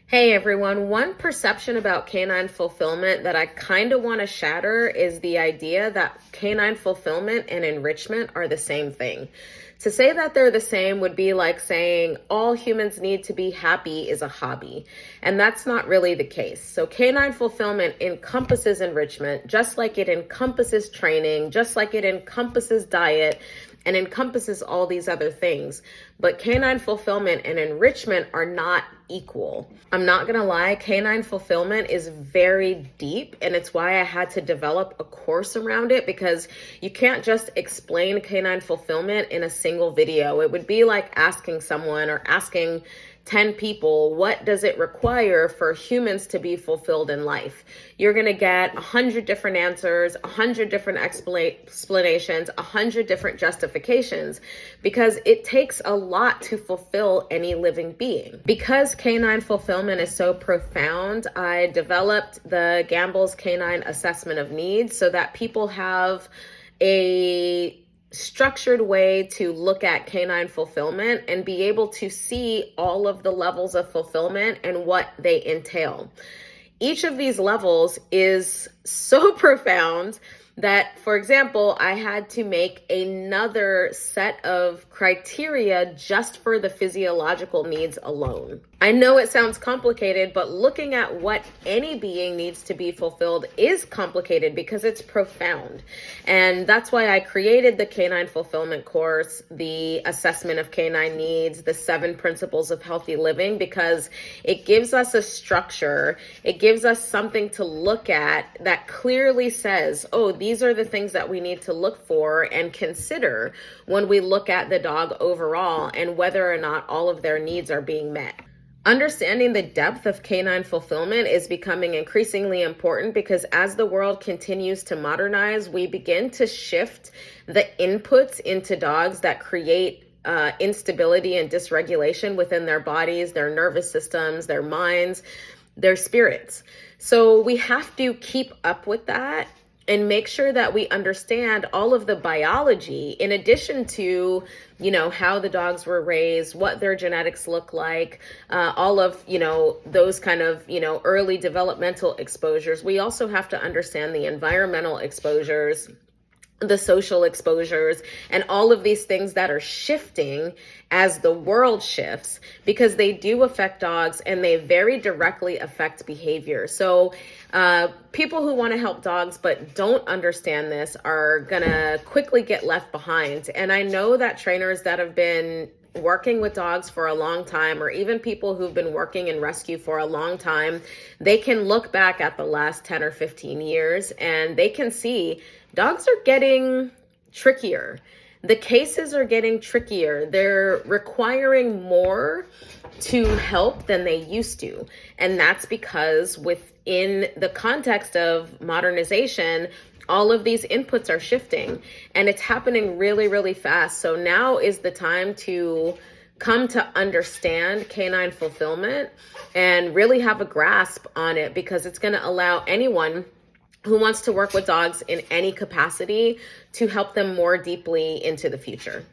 Hey everyone, one perception about canine fulfillment that I kind of want to shatter is the idea that canine fulfillment and enrichment are the same thing. To say that they're the same would be like saying all humans need to be happy is a hobby, and that's not really the case. So canine fulfillment encompasses enrichment, just like it encompasses training, just like it encompasses diet, and encompasses all these other things. But canine fulfillment and enrichment are not equal. I'm not gonna lie, canine fulfillment is very deep, and it's why I had to develop a course around it, because you can't just explain canine fulfillment in a single video. It would be like asking someone or asking 10 people, what does it require for humans to be fulfilled in life? You're going to get 100 different answers, 100 different explanations, 100 different justifications, because it takes a lot to fulfill any living being. Because canine fulfillment is so profound, I developed the Gamble's Canine Assessment of Needs so that people have a structured way to look at canine fulfillment and be able to see all of the levels of fulfillment and what they entail. Each of these levels is so profound that, for example, I had to make another set of criteria just for the physiological needs alone. I know it sounds complicated, but looking at what any being needs to be fulfilled is complicated because it's profound. And that's why I created the Canine Fulfillment course, the Assessment of Canine Needs, the 7 Principles of Healthy Living, because it gives us a structure. It gives us something to look at that clearly says, oh, these are the things that we need to look for and consider when we look at the dog overall and whether or not all of their needs are being met. Understanding the depth of canine fulfillment is becoming increasingly important because as the world continues to modernize, we begin to shift the inputs into dogs that create instability and dysregulation within their bodies, their nervous systems, their minds, their spirits. So we have to keep up with that and make sure that we understand all of the biology in addition to, how the dogs were raised, what their genetics look like, all of, those kind of, early developmental exposures. We also have to understand the environmental exposures, the social exposures, and all of these things that are shifting as the world shifts, because they do affect dogs and they very directly affect behavior. So people who want to help dogs but don't understand this are gonna quickly get left behind. And I know that trainers that have been working with dogs for a long time, or even people who've been working in rescue for a long time, they can look back at the last 10 or 15 years and they can see dogs are getting trickier. The cases are getting trickier. They're requiring more to help than they used to. And that's because within the context of modernization, all of these inputs are shifting and it's happening really, really fast. So now is the time to come to understand canine fulfillment and really have a grasp on it, because it's going to allow anyone who wants to work with dogs in any capacity to help them more deeply into the future.